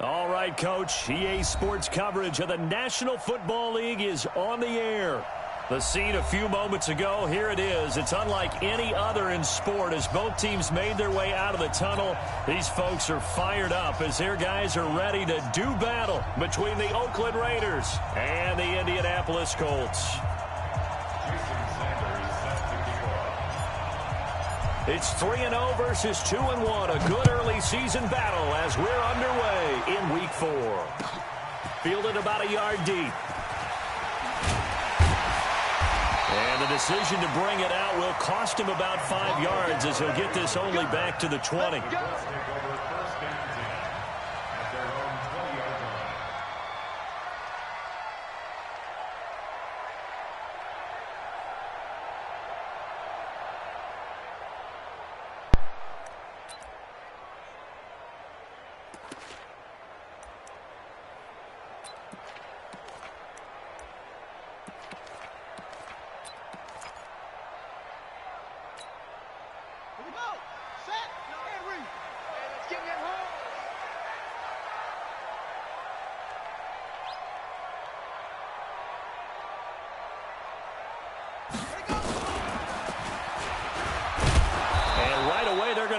All right, Coach. EA Sports coverage of the National Football League is on the air. The scene a few moments ago, here it is. It's unlike any other in sport as both teams made their way out of the tunnel. These folks are fired up as their guys are ready to do battle between the Oakland Raiders and the Indianapolis Colts. It's 3-0 versus 2-1, a good early season battle as we're underway in Week 4. Fielded about a yard deep. And the decision to bring it out will cost him about 5 yards as he'll get this only back to the 20.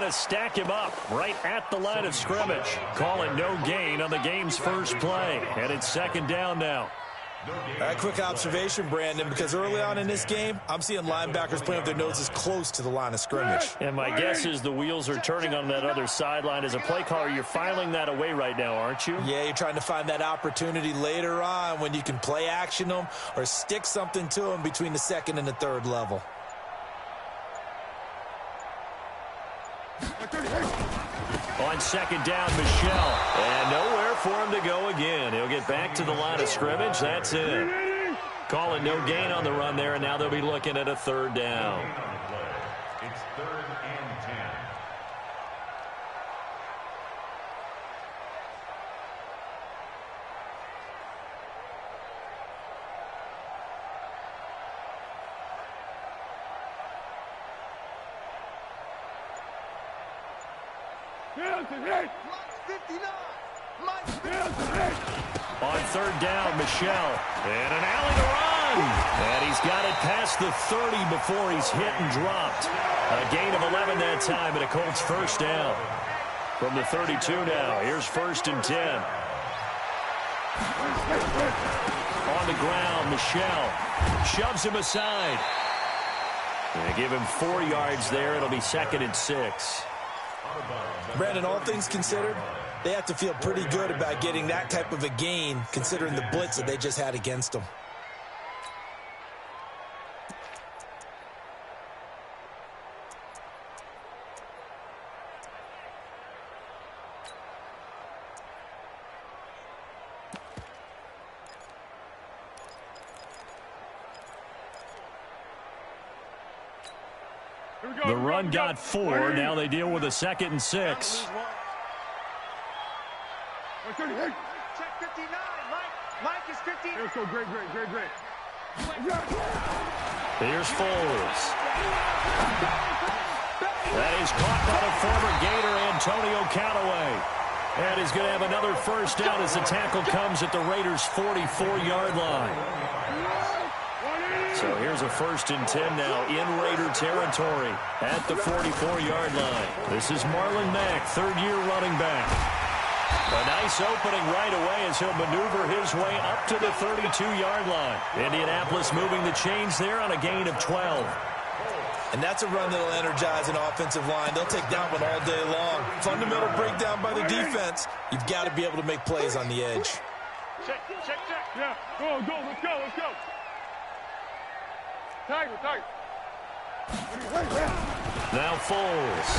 Stack him up right at the line of scrimmage. Call it no gain on the game's first play. And it's second down now. A quick observation, Brandon, because early on in this game, I'm seeing linebackers playing with their noses close to the line of scrimmage. And my guess is the wheels are turning on that other sideline. As a play caller, you're filing that away right now, aren't you? Yeah, you're trying to find that opportunity later on when you can play action them or stick something to them between the second and the third level. On second down, Michel. And nowhere for him to go again. He'll get back to the line of scrimmage. That's it. Call it no gain on the run there, and now they'll be looking at a third down. It's 3rd and 10. On third down, Michel. And an alley to run. And he's got it past the 30 before he's hit and dropped. A gain of 11 that time, and a Colts first down. From the 32 now, here's 1st and 10. On the ground, Michel shoves him aside. They give him 4 yards there. It'll be 2nd and 6. Brandon, all things considered, they have to feel pretty good about getting that type of a gain considering the blitz that they just had against them. The run got 4. Now they deal with a 2nd and 6. Check 59. Mike is 15. Let's go. Great. Here's Foles. That is caught by the former Gator, Antonio Callaway. And he's going to have another first down as the tackle comes at the Raiders' 44-yard line. So here's a 1st and 10 now in Raider territory at the 44-yard line. This is Marlon Mack, 3rd-year running back. A nice opening right away as he'll maneuver his way up to the 32-yard line. Indianapolis moving the chains there on a gain of 12. And that's a run that'll energize an offensive line. They'll take that one all day long. Fundamental breakdown by the defense. You've got to be able to make plays on the edge. Check. Yeah, go. Let's go. Tiger. Now Foles.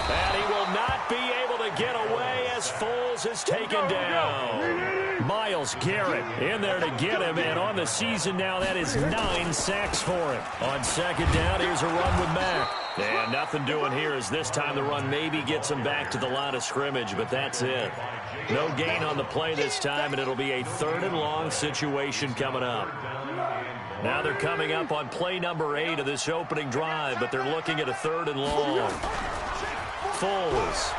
And he will not be able to get away as Foles is taken down. Myles Garrett in there to get him, and on the season now, that is 9 sacks for him. On second down, here's a run with Mack. And nothing doing here as this time the run maybe gets him back to the line of scrimmage, but that's it. No gain on the play this time, and it'll be a 3rd and long situation coming up. Now they're coming up on play number 8 of this opening drive, but they're looking at a 3rd and long. Foles.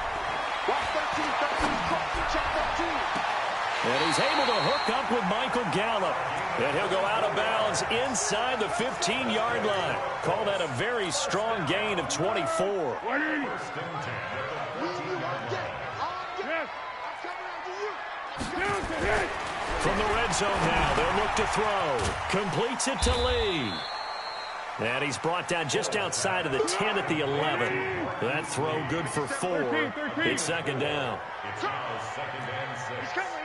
And he's able to hook up with Michael Gallup. And he'll go out of bounds inside the 15-yard line. Call that a very strong gain of 24. From the red zone now, they'll look to throw. Completes it to Lee. And he's brought down just outside of the 10 at the 11. That throw good for 4. It's second down. He's coming.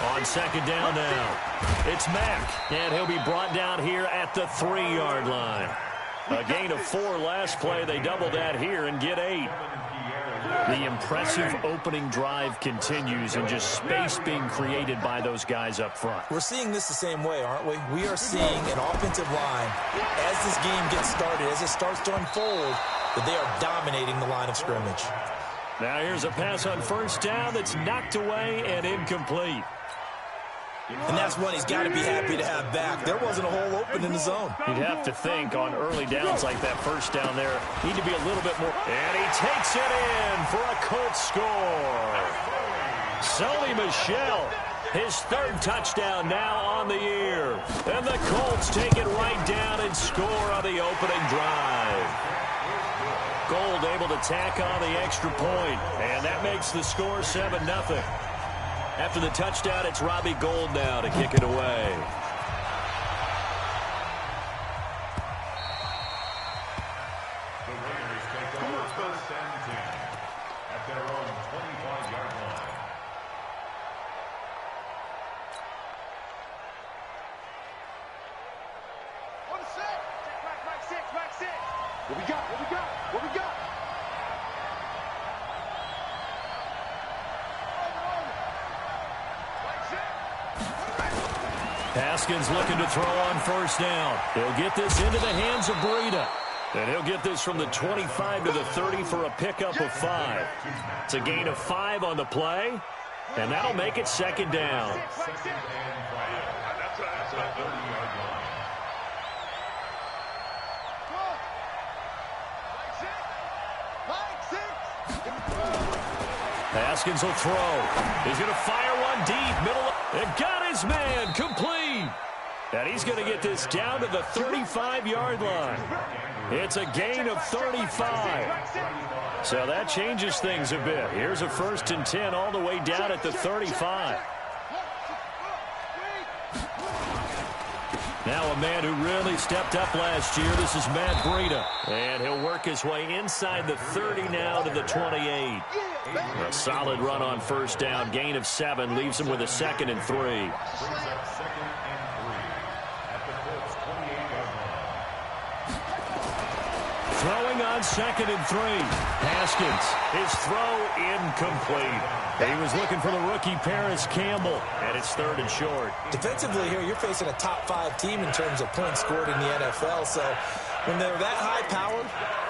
On second down now, it's Mack, and he'll be brought down here at the 3-yard line. A gain of 4 last play. They double that here and get 8. The impressive opening drive continues, and just space being created by those guys up front. We're seeing this the same way, aren't we? We are seeing an offensive line, as this game gets started, as it starts to unfold, that they are dominating the line of scrimmage. Now here's a pass on first down that's knocked away and incomplete. And that's one he's got to be happy to have back. There wasn't a hole open in the zone. You'd have to think on early downs like that first down there, need to be a little bit more. And he takes it in for a Colts score. Sony Michel, his 3rd touchdown now on the year. And the Colts take it right down and score on the opening drive. Gold able to tack on the extra point, and that makes the score 7-0. After the touchdown, it's Robbie Gould now to kick it away. The Raiders take over first and 10 at their own 25-yard line. On the set. Back 6. What we got? Haskins looking to throw on first down. He'll get this into the hands of Breida. And he'll get this from the 25 to the 30 for a pickup of 5. It's a gain of 5 on the play, and that'll make it second down. Haskins will throw. He's going to fire one deep. Middle. It got his man. Complete. And he's going to get this down to the 35-yard line. It's a gain of 35. So that changes things a bit. Here's a 1st and 10 all the way down at the 35. Now a man who really stepped up last year. This is Matt Breida. And he'll work his way inside the 30 now to the 28. A solid run on first down. Gain of 7 leaves him with a 2nd and 3. Brings up 2nd and 3 at the Colts 28-yard line. Throwing on 2nd and 3. Haskins, his throw incomplete. He was looking for the rookie Paris Campbell, and it's 3rd and short. Defensively here, you're facing a top 5 team in terms of points scored in the NFL, so when they're that high-powered,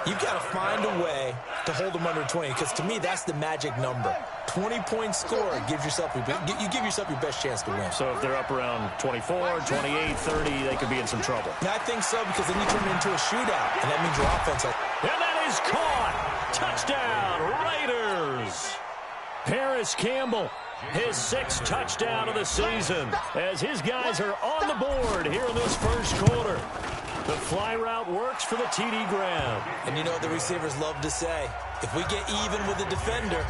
you've got to find a way to hold them under 20, because to me, that's the magic number. 20-point score gives yourself you give yourself your best chance to win. So if they're up around 24, 28, 30, they could be in some trouble. Yeah, I think so, because then you turn it into a shootout, and that means your offense. And that is caught. Touchdown, Raiders. Paris Campbell, his 6th touchdown of the season, as his guys are on the board here in this first quarter. The fly route works for the TD Graham. And you know what the receivers love to say? If we get even with the defender,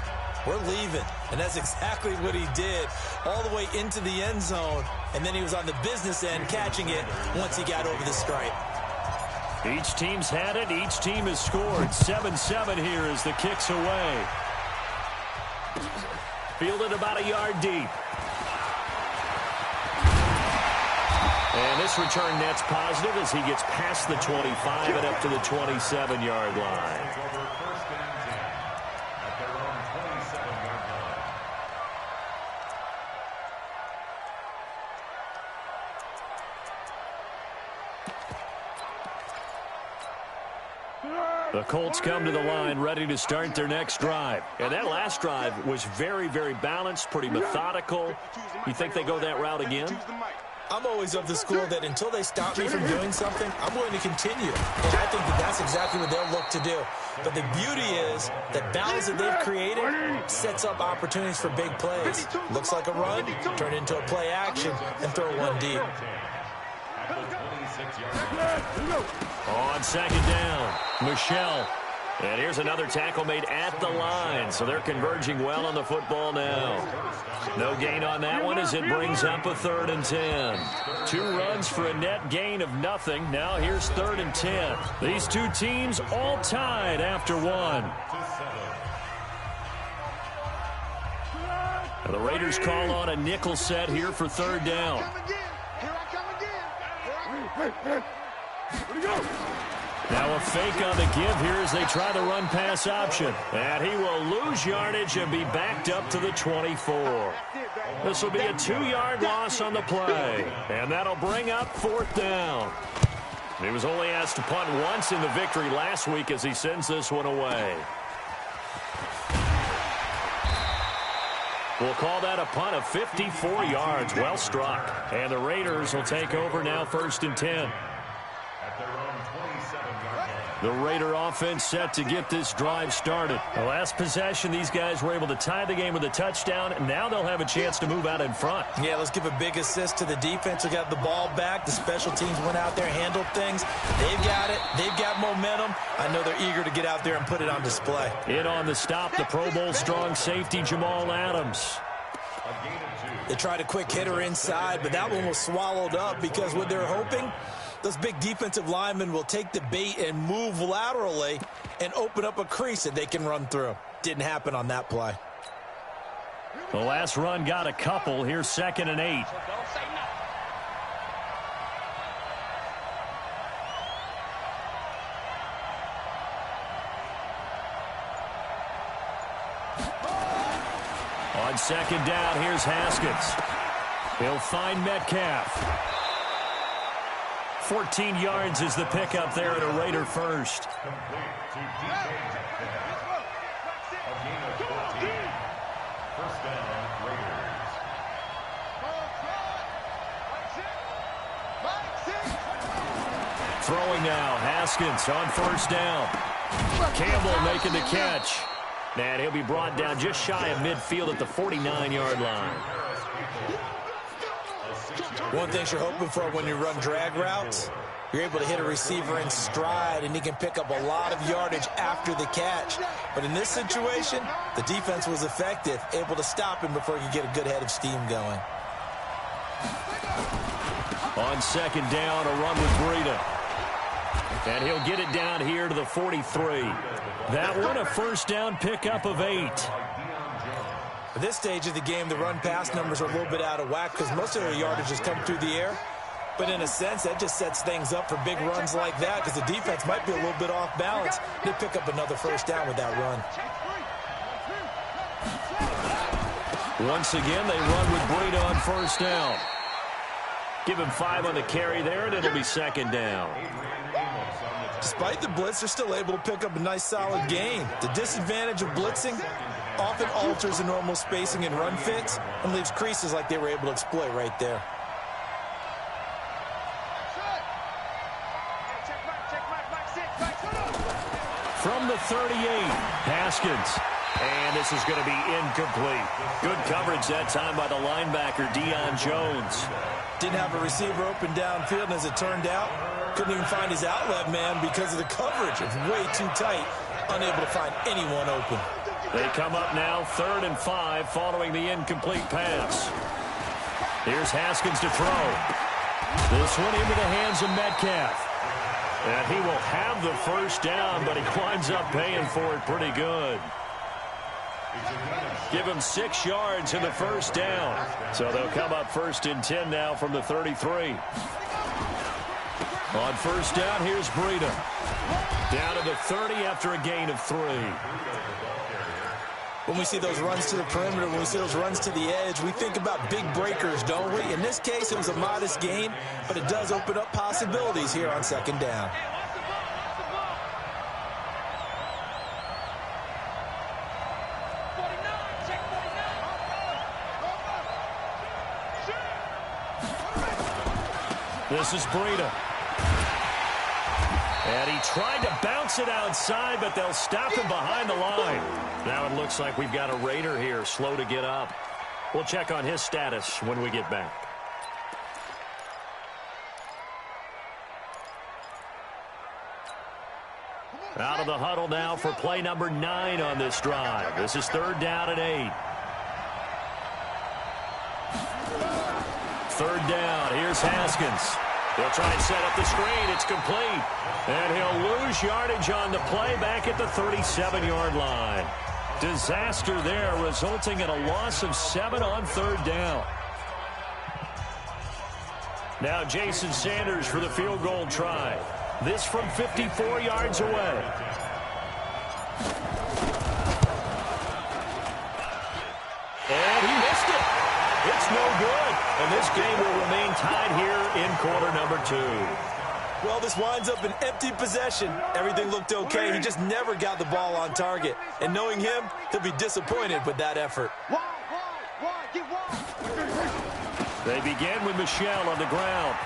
we're leaving. And that's exactly what he did, all the way into the end zone. And then he was on the business end catching it once he got over the stripe. Each team's had it. Each team has scored. 7-7 here as the kick's away. Fielded about a yard deep. And this return net's positive as he gets past the 25 and up to the 27-yard line. Over 1st and 10 at their own 27-yard line. The Colts come to the line ready to start their next drive. And that last drive was very, very balanced, pretty methodical. You think they go that route again? I'm always of the school that until they stop me from doing something, I'm going to continue. And I think that that's exactly what they'll look to do. But the beauty is that balance that they've created sets up opportunities for big plays. Looks like a run, turn into a play action, and throw one deep. On second down, Michelle. And here's another tackle made at the line, so they're converging well on the football now. No gain on that one as it brings up a 3rd and 10. 2 runs for a net gain of nothing. Now here's 3rd and 10. These two teams all tied after 1. The Raiders call on a nickel set here for 3rd down. Now a fake on the give here as they try the run-pass option. And he will lose yardage and be backed up to the 24. This will be a 2-yard loss on the play. And that'll bring up 4th down. He was only asked to punt once in the victory last week as he sends this one away. We'll call that a punt of 54 yards. Well struck. And the Raiders will take over now 1st and 10. The Raider offense set to get this drive started. The last possession, these guys were able to tie the game with a touchdown, and now they'll have a chance to move out in front. Yeah, let's give a big assist to the defense who got the ball back. The special teams went out there, handled things. They've got it. They've got momentum. I know they're eager to get out there and put it on display. In on the stop, the Pro Bowl strong safety, Jamal Adams. They tried a quick hitter inside, but that one was swallowed up because what they're hoping, those big defensive linemen will take the bait and move laterally and open up a crease that they can run through. Didn't happen on that play. The last run got a couple. Here's 2nd and 8. On 2nd down, here's Haskins. He'll find Metcalf. 14 yards is the pickup there at a Raider first. Throwing now, Haskins on 1st down. Campbell making the catch. And he'll be brought down just shy of midfield at the 49-yard line. One thing you're hoping for when you run drag routes, you're able to hit a receiver in stride, and he can pick up a lot of yardage after the catch. But in this situation, the defense was effective, able to stop him before he could get a good head of steam going. On 2nd down, a run with Breida. And he'll get it down here to the 43. That one a 1st down pickup of 8. At this stage of the game, the run-pass numbers are a little bit out of whack because most of their yardage has come through the air. But in a sense, that just sets things up for big runs like that because the defense might be a little bit off balance. They pick up another 1st down with that run. Once again, they run with Breida on 1st down. Give him 5 on the carry there, and it'll be 2nd down. Despite the blitz, they're still able to pick up a nice, solid gain. The disadvantage of blitzing often alters the normal spacing and run fits and leaves creases like they were able to exploit right there. From the 38, Haskins. And this is going to be incomplete. Good coverage that time by the linebacker, Deion Jones. Didn't have a receiver open downfield, and as it turned out, couldn't even find his outlet man because of the coverage. It's way too tight, unable to find anyone open. They come up now 3rd and 5 following the incomplete pass. Here's Haskins to throw. This one into the hands of Metcalf. And he will have the 1st down, but he winds up paying for it pretty good. Give him 6 yards in the 1st down. So they'll come up 1st and 10 now from the 33. On 1st down, here's Breida. Down to the 30 after a gain of 3. When we see those runs to the perimeter, when we see those runs to the edge, we think about big breakers, don't we? In this case, it was a modest gain, but it does open up possibilities here on 2nd down. This is Breida. And he tried to bounce it outside, but they'll stop him behind the line. Now it looks like we've got a Raider here, slow to get up. We'll check on his status when we get back. Out of the huddle now for play number 9 on this drive. This is 3rd down and 8. 3rd down. Here's Haskins. He'll try and set up the screen. It's complete. And he'll lose yardage on the play back at the 37-yard line. Disaster there, resulting in a loss of 7 on 3rd down. Now Jason Sanders for the field goal try. This from 54 yards away. And he missed it. It's no good. And this game will remain tied here in quarter number 2. Well, this winds up an empty possession. Everything looked okay. He just never got the ball on target. And knowing him, he'll be disappointed with that effort. They begin with Michel on the ground.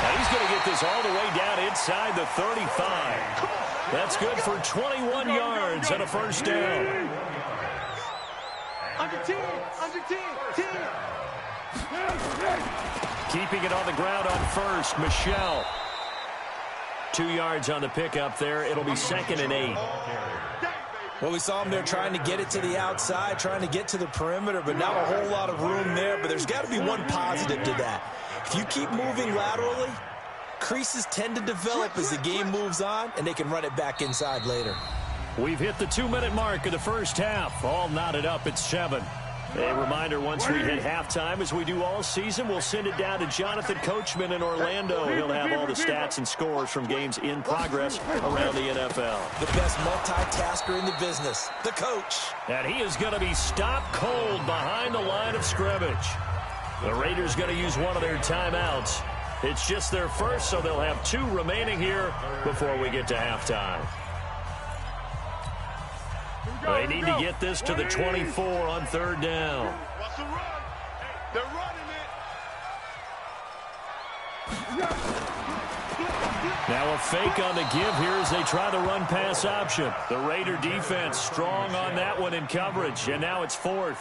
Now he's going to get this all the way down inside the 35. That's good for 21 yards and a first down. Under 10, Keeping it on the ground on first, Michel. 2 yards on the pickup there. It'll be 2nd and 8. Well, we saw him there trying to get it to the outside, trying to get to the perimeter, but not a whole lot of room there. But there's got to be one positive to that. If you keep moving laterally, creases tend to develop as the game moves on, and they can run it back inside later. We've hit the 2-minute mark of the first half. All knotted up at 7. A reminder, once we hit halftime, as we do all season, we'll send it down to Jonathan Coachman in Orlando. He'll have all the stats and scores from games in progress around the NFL. The best multitasker in the business, the coach. And he is going to be stopped cold behind the line of scrimmage. The Raiders going to use one of their timeouts. It's just their first, so they'll have 2 remaining here before we get to halftime. They need to get this to the 24 on 3rd down. What's the run? They're running it. Now a fake on the give here as they try the run-pass option. The Raider defense strong on that one in coverage, and now it's 4th.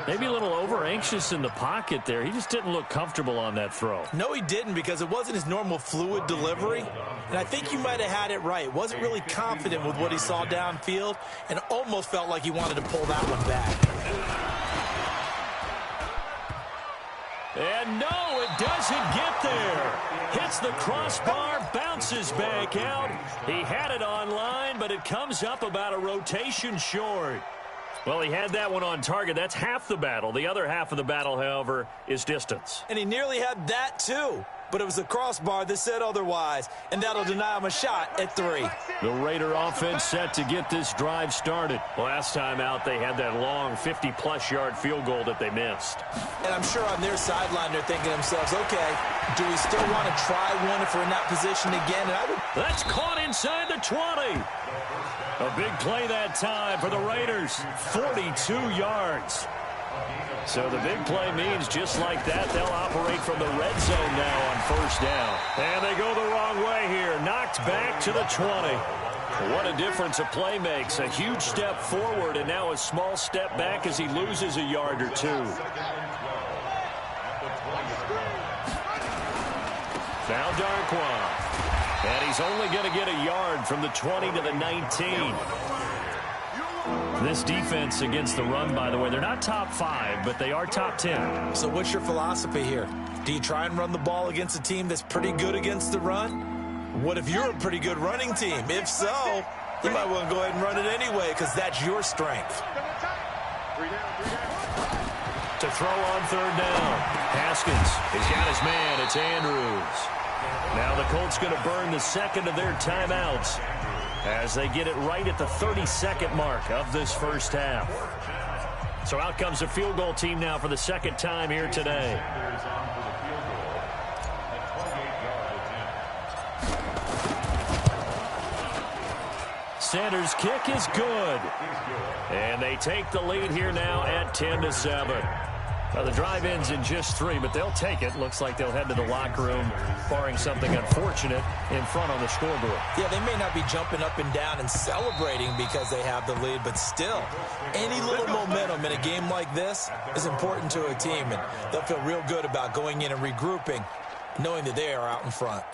Maybe a little over-anxious in the pocket there. He just didn't look comfortable on that throw. No, he didn't, because it wasn't his normal fluid delivery. And I think you might have had it right. Wasn't really confident with what he saw downfield and almost felt like he wanted to pull that one back. And no, it doesn't get there. Hits the crossbar, bounces back out. He had it on line, but it comes up about a rotation short. Well, he had that one on target. That's half the battle. The other half of the battle, however, is distance. And he nearly had that, too. But it was a crossbar that said otherwise, and that'll deny him a shot at 3. The Raider offense set to get this drive started. Last time out, they had that long 50-plus yard field goal that they missed. And I'm sure on their sideline they're thinking to themselves, okay, do we still want to try one if we're in that position again? And That's caught inside the 20. A big play that time for the Raiders. 42 yards. So the big play means just like that, they'll operate from the red zone now on 1st down. And they go the wrong way here. Knocked back to the 20. What a difference a play makes. A huge step forward and now a small step back as he loses a yard or 2. Now Darquan. And he's only going to get a yard from the 20 to the 19. This defense against the run, by the way, they're not top 5, but they are top 10. So what's your philosophy here? Do you try and run the ball against a team that's pretty good against the run? What if you're a pretty good running team? If so, you might want to go ahead and run it anyway because that's your strength. To throw on 3rd down. Haskins has got his man. It's Andrews. Now the Colts going to burn the 2nd of their timeouts as they get it right at the 32nd mark of this first half. So out comes the field goal team now for the 2nd time here today. Sanders' kick is good. And they take the lead here now at 10-7. Now, the drive ends in just 3, but they'll take it. Looks like they'll head to the locker room, barring something unfortunate, in front on the scoreboard. Yeah, they may not be jumping up and down and celebrating because they have the lead, but still, any little momentum in a game like this is important to a team, and they'll feel real good about going in and regrouping, knowing that they are out in front.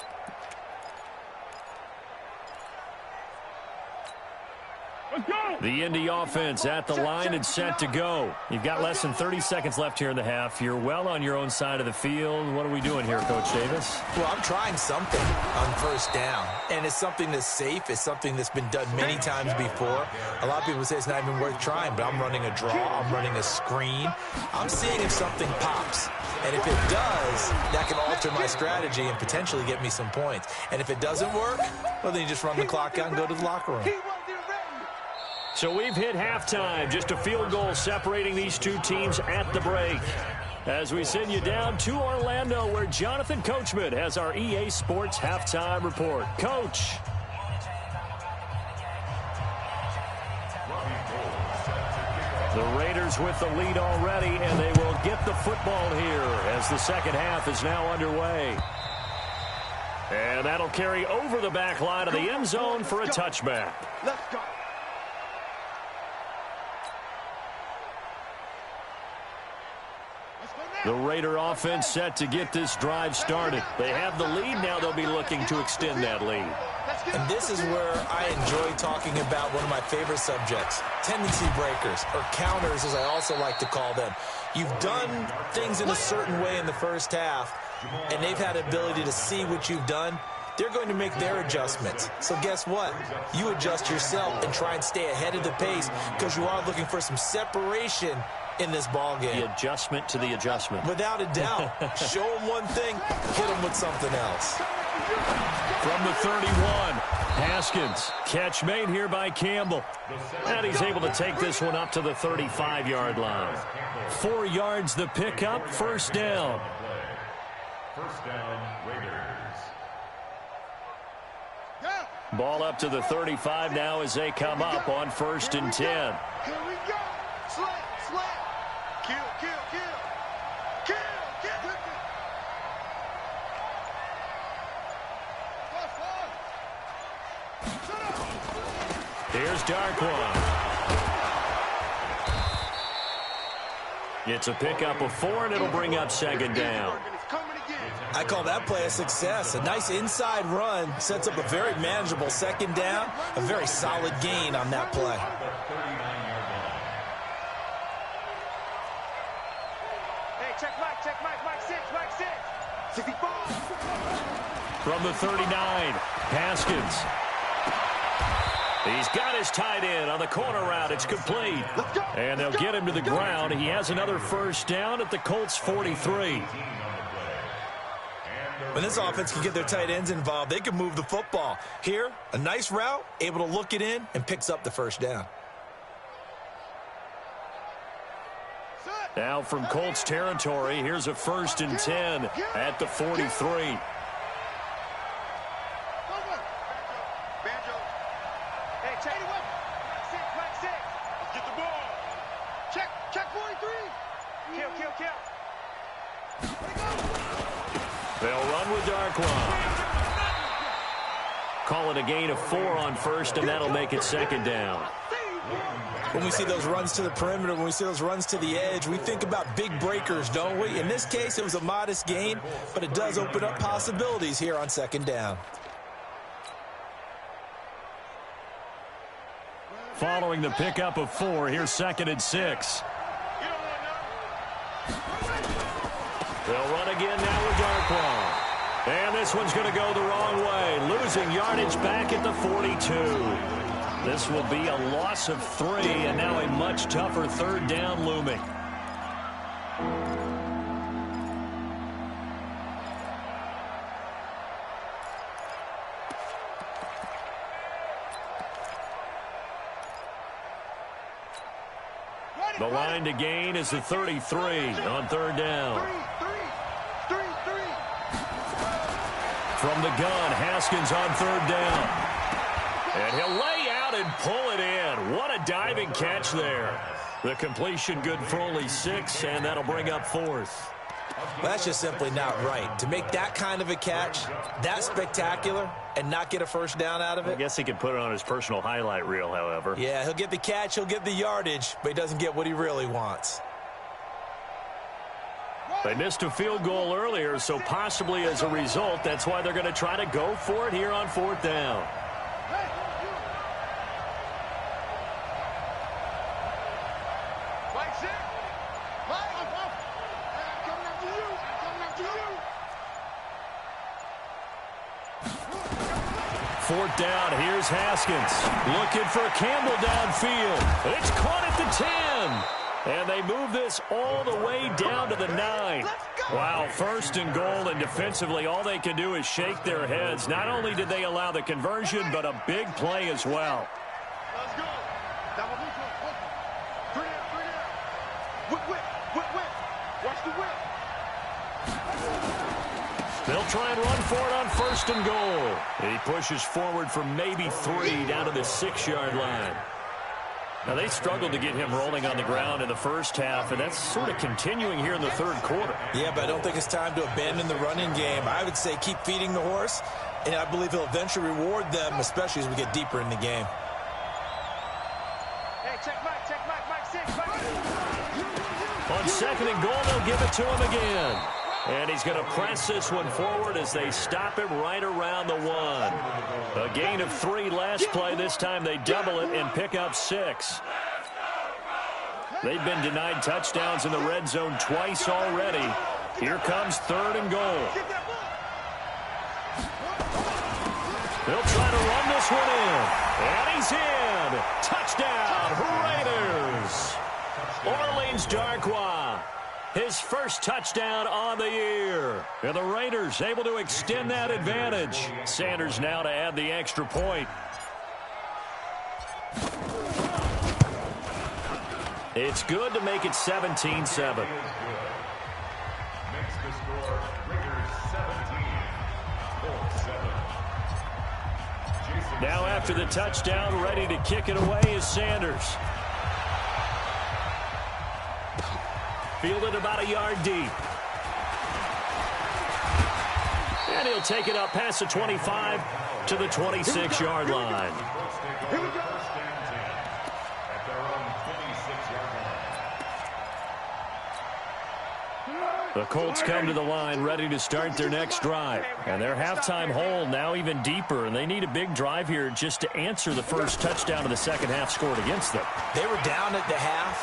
The Indy offense at the line and set to go. You've got less than 30 seconds left here in the half. You're well on your own side of the field. What are we doing here, Coach Davis? Well, I'm trying something on first down, and it's something that's safe. It's something that's been done many times before. A lot of people say it's not even worth trying, but I'm running a draw. I'm running a screen. I'm seeing if something pops, and if it does, that can alter my strategy and potentially get me some points. And if it doesn't work, well, then you just run the clock out and go to the locker room. So we've hit halftime. Just a field goal separating these two teams at the break. As we send you down to Orlando, where Jonathan Coachman has our EA Sports halftime report. Coach. The Raiders with the lead already, and they will get the football here as the second half is now underway. And that'll carry over the back line of the end zone for a touchback. Let's go. The Raider offense set to get this drive started. They have the lead. Now they'll be looking to extend that lead. And this is where I enjoy talking about one of my favorite subjects, tendency breakers, or counters as I also like to call them. You've done things in a certain way in the first half, and they've had the ability to see what you've done. They're going to make their adjustments. So guess what? You adjust yourself and try and stay ahead of the pace because you are looking for some separation in this ball game. The adjustment to the adjustment. Without a doubt. Show them one thing, hit them with something else. From the 31, Haskins. Catch made here by Campbell. And he's able to take this one up to the 35-yard line. 4 yards the pickup, first down. First down, Raiders. Ball up to the 35 now as they come up on 1st and 10. Here we go. Slant, slant. Kill, kill, kill. Kill, kill. Here's Darkwan. It's a pickup of 4, and it'll bring up 2nd down. I call that play a success. A nice inside run sets up a very manageable 2nd down. A very solid gain on that play. Hey, check Mike 6, Mike 6. 65. From the 39, Haskins. He's got his tight end on the corner route. It's complete. And they'll get him to the ground. He has another first down at the Colts 43. When this offense can get their tight ends involved, they can move the football. Here, a nice route, able to look it in, and picks up the first down. Now from Colts territory, here's a 1st and 10 at the 43. They'll run with Darkwan. Call it a gain of 4 on 1st, and that'll make it 2nd down. When we see those runs to the perimeter, when we see those runs to the edge, we think about big breakers, don't we? In this case, it was a modest gain, but it does open up possibilities here on 2nd down. Following the pickup of 4, here's 2nd and 6. They'll run again now with Darkwan. And this one's going to go the wrong way. Losing yardage back at the 42. This will be a loss of 3, and now a much tougher 3rd down looming. The line to gain is the 33 on 3rd down. From the gun, Haskins on 3rd down. And he'll lay out and pull it in. What a diving catch there. The completion good for only 6, and that'll bring up 4th. Well, that's just simply not right. To make that kind of a catch, that spectacular, and not get a first down out of it. I guess he could put it on his personal highlight reel, however. Yeah, he'll get the catch, he'll get the yardage, but he doesn't get what he really wants. They missed a field goal earlier, so possibly as a result, that's why they're going to try to go for it here on 4th down. Fourth down, here's Haskins. Looking for Campbell downfield. It's caught at the 10. And they move this all the way down to the 9. Wow, 1st and goal, and defensively all they can do is shake their heads. Not only did they allow the conversion, but a big play as well. Let's go. Whip. Watch the whip. They'll try and run for it on 1st and goal. And he pushes forward for maybe 3 down to the 6-yard line. Now, they struggled to get him rolling on the ground in the first half, and that's sort of continuing here in the 3rd quarter. Yeah, but I don't think it's time to abandon the running game. I would say keep feeding the horse, and I believe he'll eventually reward them, especially as we get deeper in the game. Hey, check Mike, 6, Mike. On 2nd and goal, they'll give it to him again. And he's going to press this one forward as they stop him right around the 1. A gain of 3 last play. This time they double it and pick up 6. They've been denied touchdowns in the red zone twice already. Here comes 3rd and goal. They'll try to run this one in. And he's in. Touchdown, Raiders. Orleans Darkwa. His first touchdown on the year. And the Raiders able to extend that advantage. Sanders now to add the extra point. It's good to make it 17-7. Makes the score Raiders 17, 4-7. Now after the touchdown, ready to kick it away is Sanders. Fielded about a yard deep. And he'll take it up past the 25 to the 26-yard line. Here we go. 1st and 10 at their own 26-yard line. The Colts come to the line ready to start their next drive. And their halftime hole now even deeper, and they need a big drive here just to answer the first touchdown of the second half scored against them. They were down at the half.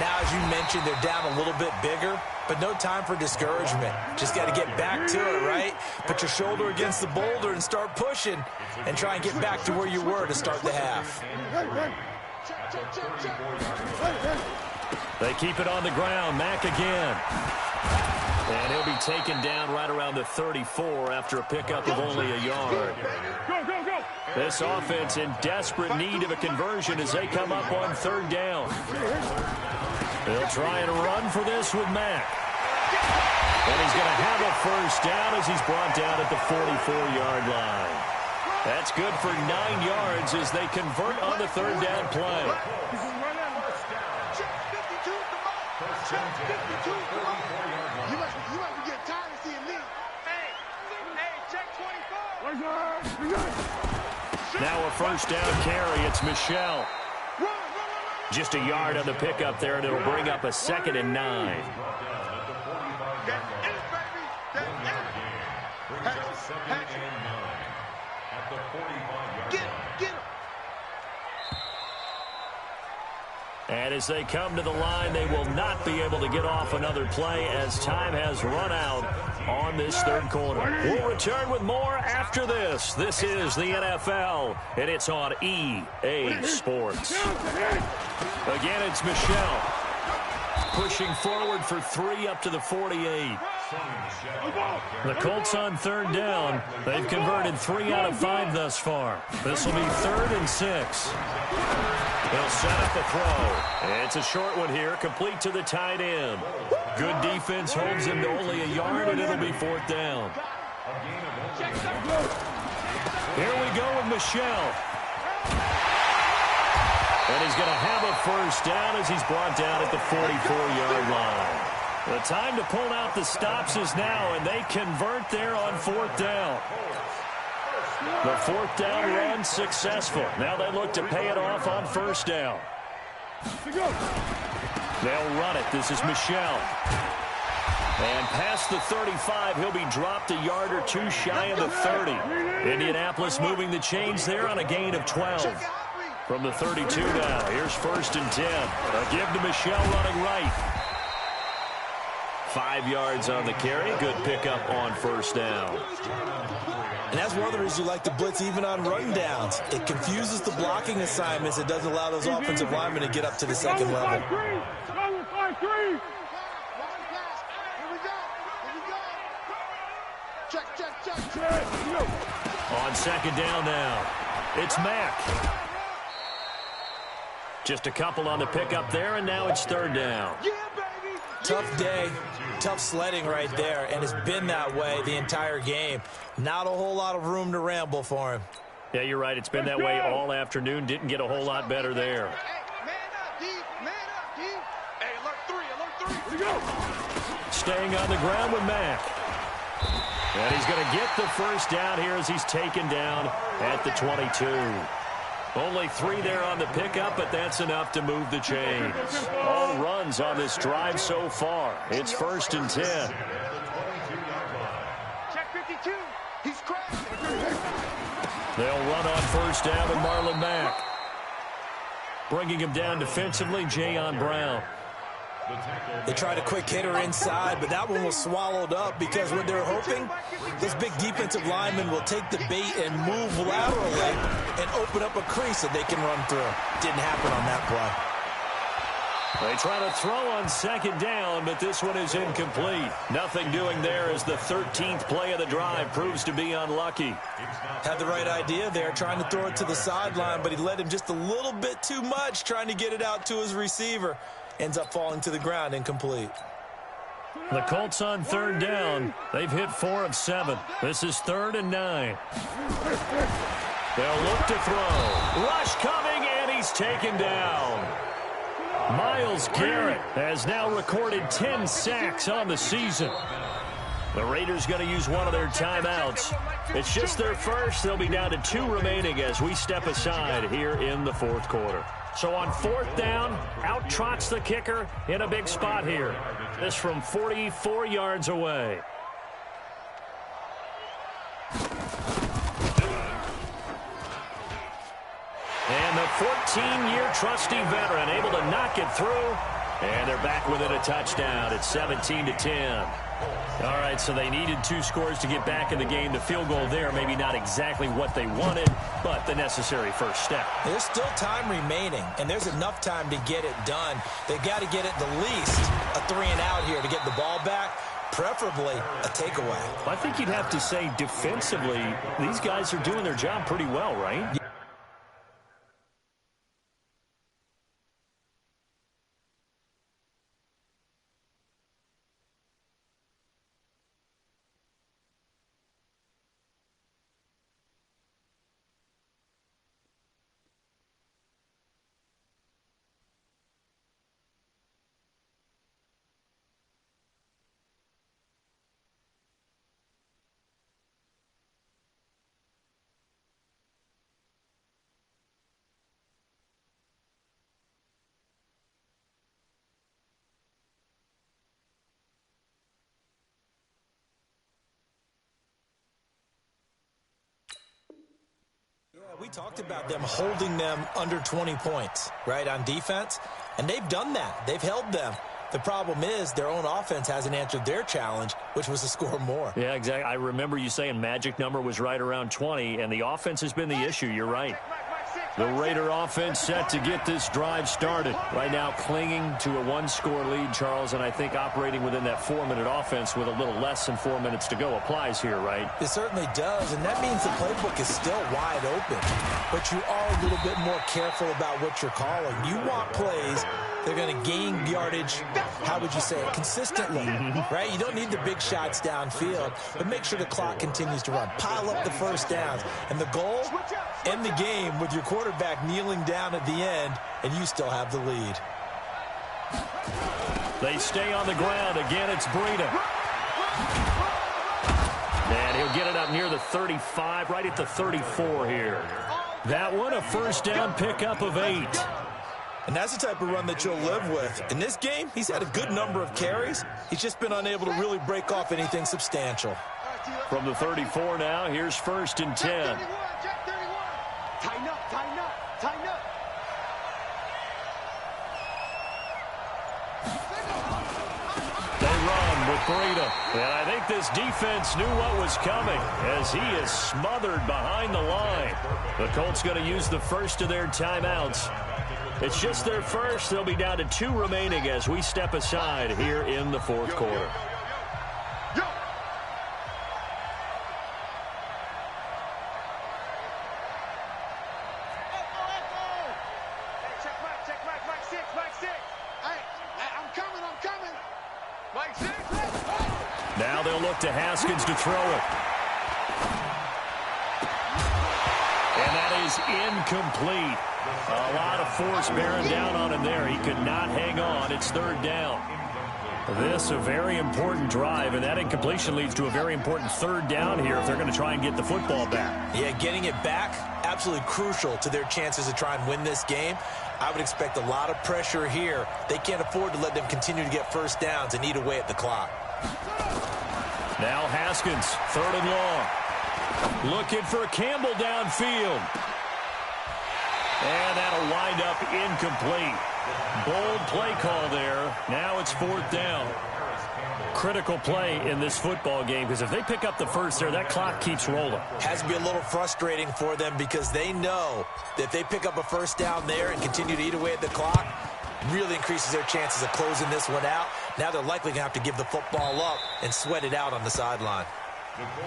Now, as you mentioned, they're down a little bit bigger, but no time for discouragement. Just got to get back to it, right? Put your shoulder against the boulder and start pushing and try and get back to where you were to start the half. They keep it on the ground. Mack again. And he'll be taken down right around the 34 after a pickup of only a yard. Go. This offense in desperate need of a conversion as they come up on 3rd down. They'll try and run for this with Mack. And he's going to have a first down as he's brought down at the 44-yard line. That's good for 9 yards as they convert on the 3rd down play. You might be getting tired of seeing me. Hey, check 24. Now a first down carry. It's Michelle. Just a yard on the pickup there, and it'll bring up a 2nd and 9. And as they come to the line, they will not be able to get off another play as time has run out on this 3rd quarter. We'll return with more after this. This is the NFL, and it's on EA Sports. Again, it's Michelle pushing forward for 3 up to the 48. The Colts on 3rd down. They've converted 3 out of 5 thus far. This will be 3rd and 6. They'll set up the throw. It's a short one here, complete to the tight end. Good defense holds him to only a yard, and it'll be 4th down. Here we go with Michelle. And he's going to have a first down as he's brought down at the 44-yard line. The time to pull out the stops is now, and they convert there on 4th down. The 4th down run successful. Now they look to pay it off on 1st down. They'll run it. This is Michel. And past the 35, he'll be dropped a yard or two shy of the 30. Indianapolis moving the chains there on a gain of 12. From the 32 now, here's 1st and 10. A give to Michel running right. 5 yards on the carry. Good pickup on 1st down. And that's one of the reasons you like to blitz even on run downs. It confuses the blocking assignments. It doesn't allow those offensive linemen to get up to the second level. On 2nd down now, it's Mack. Just a couple on the pickup there, and now it's 3rd down. Tough day, tough sledding right there, and it's been that way the entire game. Not a whole lot of room to ramble for him. Yeah, you're right. It's been that way all afternoon. Didn't get a whole lot better there. Man up, D. Man up, D. Hey, alert 3. Here we go. Staying on the ground with Mack. And he's going to get the first down here as he's taken down at the 22. Only 3 there on the pickup, but that's enough to move the chains. All runs on this drive so far. It's 1st and 10. Check 52. He's crashing. They'll run on 1st down with Marlon Mack. Bringing him down defensively, Jayon Brown. They tried a quick hitter inside, but that one was swallowed up because what they're hoping, this big defensive lineman will take the bait and move laterally and open up a crease that they can run through. Didn't happen on that play. They try to throw on 2nd down, but this one is incomplete. Nothing doing there as the 13th play of the drive proves to be unlucky. Had the right idea there, trying to throw it to the sideline, but he led him just a little bit too much, trying to get it out to his receiver. Ends up falling to the ground, incomplete. The Colts on 3rd down. They've hit 4 of 7. This is 3rd and 9. They'll look to throw. Rush coming, and he's taken down. Myles Garrett has now recorded 10 sacks on the season. The Raiders going to use one of their timeouts. It's just their first. They'll be down to 2 remaining as we step aside here in the 4th quarter. So on 4th down, out trots the kicker in a big spot here. This from 44 yards away. And the 14-year trusty veteran able to knock it through. And they're back within a touchdown. It's 17-10. All right, so they needed 2 scores to get back in the game. The field goal there, maybe not exactly what they wanted, but the necessary first step. There's still time remaining, and there's enough time to get it done. They've got to get it the least a 3-and-out here to get the ball back, preferably a takeaway. I think you'd have to say defensively, these guys are doing their job pretty well, right? We talked about them holding them under 20 points, right, on defense, and they've done that. They've held them. The problem is their own offense hasn't answered their challenge, which was to score more. Yeah, exactly. I remember you saying magic number was right around 20, and the offense has been the issue. You're right. The Raider offense set to get this drive started. Right now clinging to a 1-score lead, Charles, and I think operating within that 4-minute offense with a little less than 4 minutes to go applies here, right? It certainly does, and that means the playbook is still wide open. But you are a little bit more careful about what you're calling. You want plays They're going to gain yardage, how would you say it, consistently, right? You don't need the big shots downfield, but make sure the clock continues to run. Pile up the first downs. And the goal, end the game with your quarterback kneeling down at the end, and you still have the lead. They stay on the ground. Again, it's Breida. And he'll get it up near the 35, right at the 34 here. That one, a first down pickup of 8. And that's the type of run that you'll live with. In this game, he's had a good number of carries. He's just been unable to really break off anything substantial. From the 34 now, here's 1st and 10. Tighten up, tighten up, tighten up. They run with Breida. And I think this defense knew what was coming as he is smothered behind the line. The Colts going to use the first of their timeouts. It's just their first. They'll be down to 2 remaining as we step aside here in the 4th quarter. Now they'll look to Haskins to throw it. And that is incomplete. A lot of force bearing down on him there. He could not hang on. It's 3rd down. This a very important drive, and that incompletion leads to a very important 3rd down here if they're going to try and get the football back. Yeah, getting it back, absolutely crucial to their chances to try and win this game. I would expect a lot of pressure here. They can't afford to let them continue to get first downs and eat away at the clock. Now Haskins, 3rd and long. Looking for Campbell downfield. And that'll wind up incomplete. Bold play call there. Now it's 4th down. Critical play in this football game because if they pick up the first there, that clock keeps rolling. Has to be a little frustrating for them because they know that if they pick up a first down there and continue to eat away at the clock, really increases their chances of closing this one out. Now they're likely going to have to give the football up and sweat it out on the sideline.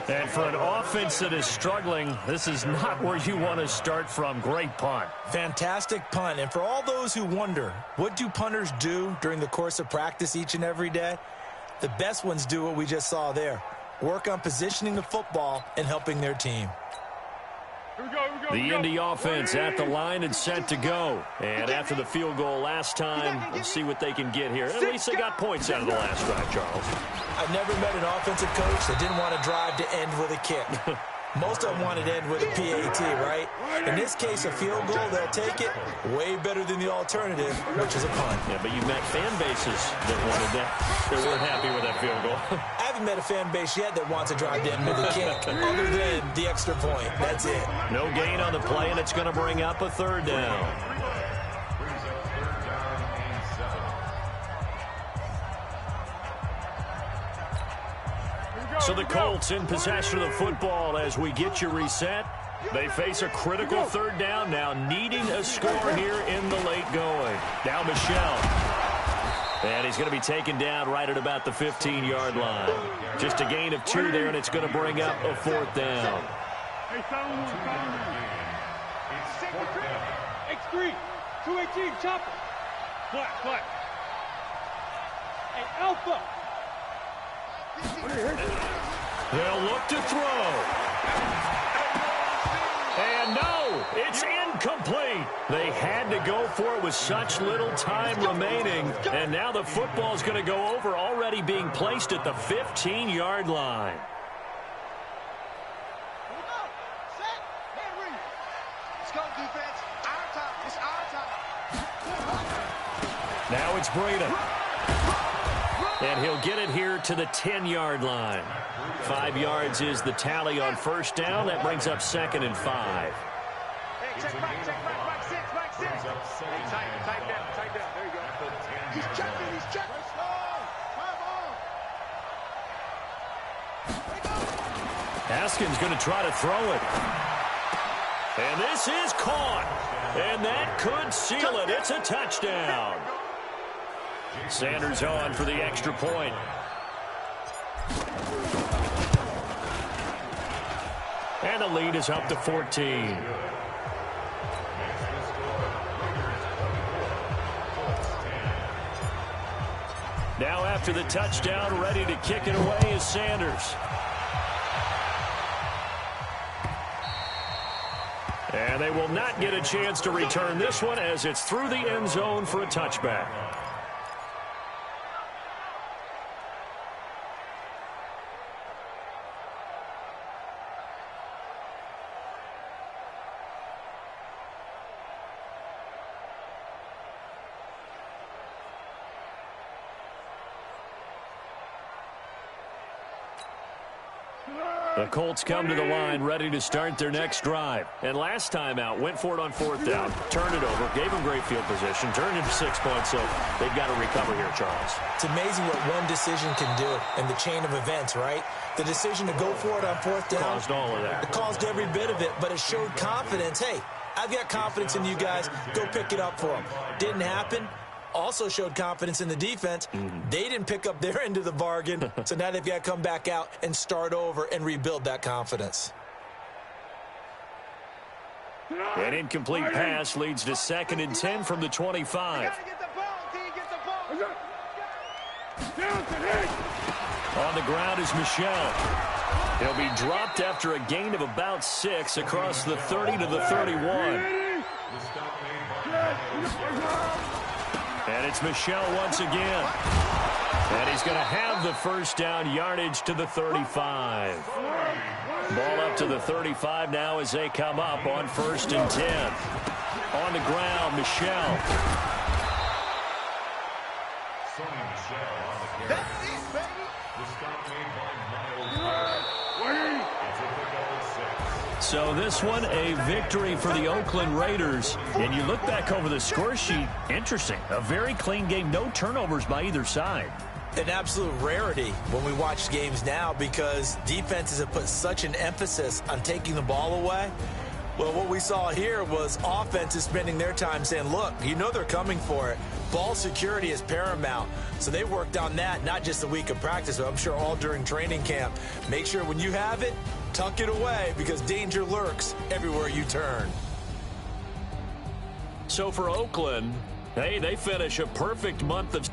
And for an offense that is struggling, this is not where you want to start from. Great punt. Fantastic punt. And for all those who wonder, what do punters do during the course of practice each and every day? The best ones do what we just saw there. Work on positioning the football and helping their team. The Indy offense at the line and set to go. And after the field goal last time, we'll see what they can get here. At least they got points out of the last drive, Charles. I've never met an offensive coach that didn't want to drive to end with a kick. Most of them wanted to end with a PAT, right? In this case, a field goal, they'll take it. Way better than the alternative, which is a punt. Yeah, but you've met fan bases that wanted that. They weren't happy with that field goal. I haven't met a fan base yet that wants to drive to end with a kick, other than the extra point. That's it. No gain on the play, and it's going to bring up a 3rd down. So the Colts in possession of the football as we get you reset. They face a critical 3rd down now, needing a score here in the late going. Now Michel. And he's going to be taken down right at about the 15-yard line. Just a gain of 2 there, and it's going to bring up a 4th down. X3, 218, chopper. What? Hey, Alpha. They'll look to throw. And no, it's incomplete. They had to go for it with such little time remaining. And now the football's going to go over, already being placed at the 15-yard line. Let's go, defense. Our time. It's our time. Now it's Breida. And he'll get it here to the 10-yard line. 5 yards is the tally on 1st down. That brings up 2nd and 5. Hey, check back, back 6. Hey, tight down. There you go. He's checking. Haskins going to try to throw it. And this is caught. And that could seal it. It's a touchdown. Sanders on for the extra point. And the lead is up to 14. Now after the touchdown, ready to kick it away is Sanders. And they will not get a chance to return this one as it's through the end zone for a touchback. The Colts come to the line ready to start their next drive. And last time out, went for it on fourth down, turned it over, gave them great field position, turned it to 6 points, so they've got to recover here, Charles. It's amazing what one decision can do in the chain of events, right? The decision to go for it on fourth down. Caused all of that. It caused every bit of it, but it showed confidence. Hey, I've got confidence in you guys. Go pick it up for them. Didn't happen. Also showed confidence in the defense. They didn't pick up their end of the bargain, so now they've got to come back out and start over and rebuild that confidence. An incomplete pass leads to 2nd and 10 from the 25. On the ground is Michel. He'll be dropped after a gain of about 6 across the 30 to the 31. And it's Michel once again. And he's going to have the first down, yardage to the 35. Ball up to the 35 now as they come up on 1st and 10. On the ground, Michel. So this one, a victory for the Oakland Raiders. And you look back over the score sheet, interesting. A very clean game, no turnovers by either side. An absolute rarity when we watch games now because defenses have put such an emphasis on taking the ball away. Well, what we saw here was offenses spending their time saying, look, you know they're coming for it. Ball security is paramount. So they worked on that, not just a week of practice, but I'm sure all during training camp. Make sure when you have it, tuck it away because danger lurks everywhere you turn. So for Oakland, hey, they finish a perfect month of